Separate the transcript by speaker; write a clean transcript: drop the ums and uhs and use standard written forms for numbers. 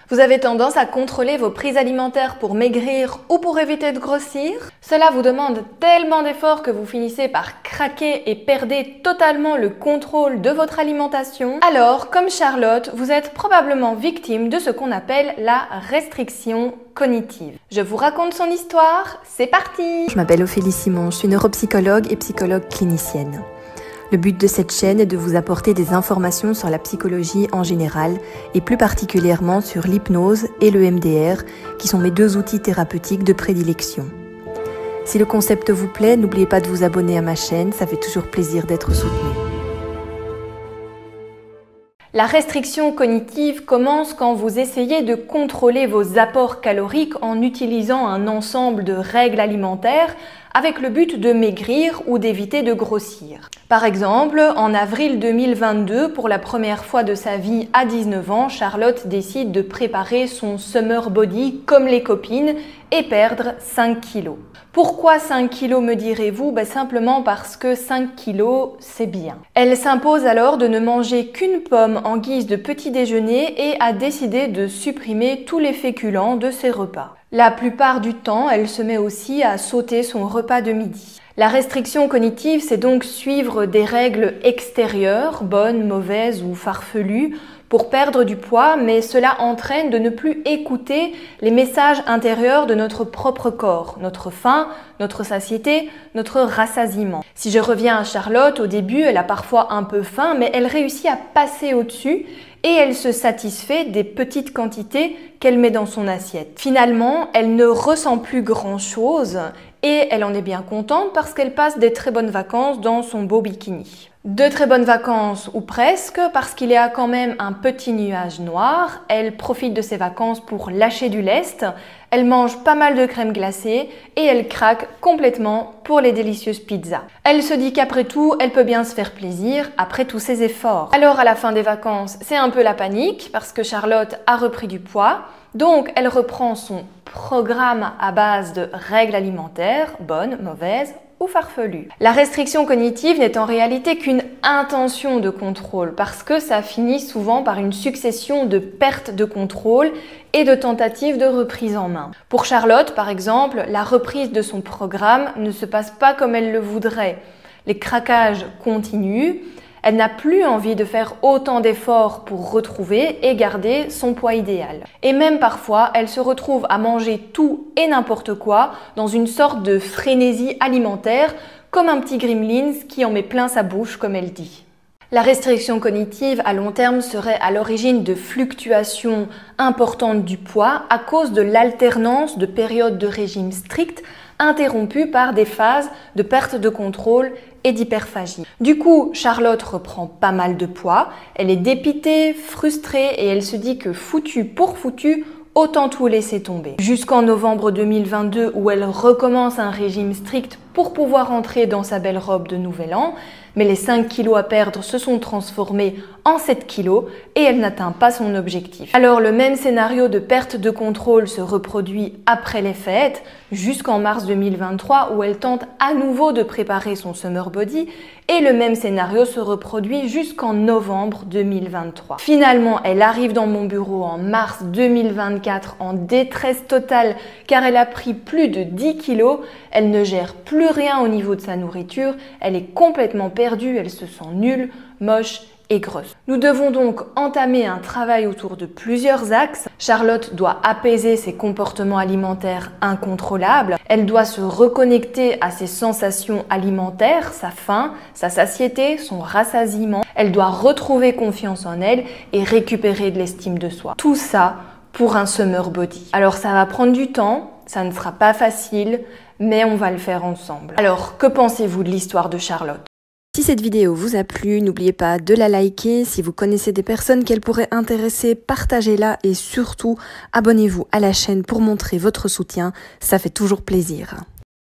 Speaker 1: Vous avez tendance à contrôler vos prises alimentaires pour maigrir ou pour éviter de grossir? Cela vous demande tellement d'efforts que vous finissez par craquer et perdez totalement le contrôle de votre alimentation. Alors, comme Charlotte, vous êtes probablement victime de ce qu'on appelle la restriction cognitive. Je vous raconte son histoire, c'est parti!
Speaker 2: Je m'appelle Ophélie Simon, je suis neuropsychologue et psychologue clinicienne. Le but de cette chaîne est de vous apporter des informations sur la psychologie en général et plus particulièrement sur l'hypnose et le MDR qui sont mes deux outils thérapeutiques de prédilection. Si le concept vous plaît, n'oubliez pas de vous abonner à ma chaîne, ça fait toujours plaisir d'être soutenu.
Speaker 1: La restriction cognitive commence quand vous essayez de contrôler vos apports caloriques en utilisant un ensemble de règles alimentaires avec le but de maigrir ou d'éviter de grossir. Par exemple, en avril 2022, pour la première fois de sa vie à 19 ans, Charlotte décide de préparer son summer body comme les copines et perdre 5 kilos. Pourquoi 5 kilos me direz-vous? Simplement parce que 5 kilos, c'est bien. Elle s'impose alors de ne manger qu'une pomme en guise de petit déjeuner et a décidé de supprimer tous les féculents de ses repas. La plupart du temps, elle se met aussi à sauter son repas de midi. La restriction cognitive, c'est donc suivre des règles extérieures, bonnes, mauvaises ou farfelues, pour perdre du poids, mais cela entraîne de ne plus écouter les messages intérieurs de notre propre corps, notre faim, notre satiété, notre rassasiement. Si je reviens à Charlotte, au début, elle a parfois un peu faim, mais elle réussit à passer au-dessus et elle se satisfait des petites quantités qu'elle met dans son assiette. Finalement, elle ne ressent plus grand-chose et elle en est bien contente parce qu'elle passe des très bonnes vacances dans son beau bikini. De très bonnes vacances ou presque parce qu'il y a quand même un petit nuage noir. Elle profite de ses vacances pour lâcher du lest. Elle mange pas mal de crème glacée et elle craque complètement pour les délicieuses pizzas. Elle se dit qu'après tout, elle peut bien se faire plaisir après tous ses efforts. Alors à la fin des vacances, c'est un peu la panique parce que Charlotte a repris du poids. Donc elle reprend son programme à base de règles alimentaires, bonnes, mauvaises ou farfelues. La restriction cognitive n'est en réalité qu'une intention de contrôle parce que ça finit souvent par une succession de pertes de contrôle et de tentatives de reprise en main. Pour Charlotte, par exemple, la reprise de son programme ne se passe pas comme elle le voudrait. Les craquages continuent. Elle n'a plus envie de faire autant d'efforts pour retrouver et garder son poids idéal. Et même parfois, elle se retrouve à manger tout et n'importe quoi dans une sorte de frénésie alimentaire, comme un petit gremlin qui en met plein sa bouche, comme elle dit. La restriction cognitive à long terme serait à l'origine de fluctuations importantes du poids à cause de l'alternance de périodes de régime strict interrompues par des phases de perte de contrôle et d'hyperphagie. Du coup, Charlotte reprend pas mal de poids, elle est dépitée, frustrée et elle se dit que foutu pour foutu, autant tout laisser tomber. Jusqu'en novembre 2022 où elle recommence un régime strict pour pouvoir entrer dans sa belle robe de Nouvel An, mais les 5 kilos à perdre se sont transformés en 7 kilos et elle n'atteint pas son objectif. Alors le même scénario de perte de contrôle se reproduit après les fêtes, jusqu'en mars 2023 où elle tente à nouveau de préparer son summer body et le même scénario se reproduit jusqu'en novembre 2023. Finalement, elle arrive dans mon bureau en mars 2024 en détresse totale car elle a pris plus de 10 kilos, elle ne gère plus rien au niveau de sa nourriture, elle est complètement perdue, elle se sent nulle, moche et grosse. Nous devons donc entamer un travail autour de plusieurs axes. Charlotte doit apaiser ses comportements alimentaires incontrôlables. Elle doit se reconnecter à ses sensations alimentaires, sa faim, sa satiété, son rassasiement. Elle doit retrouver confiance en elle et récupérer de l'estime de soi. Tout ça pour un summer body. Alors ça va prendre du temps, ça ne sera pas facile, mais on va le faire ensemble. Alors, que pensez-vous de l'histoire de Charlotte ?
Speaker 2: Si cette vidéo vous a plu, n'oubliez pas de la liker. Si vous connaissez des personnes qu'elle pourrait intéresser, partagez-la et surtout, abonnez-vous à la chaîne pour montrer votre soutien. Ça fait toujours plaisir.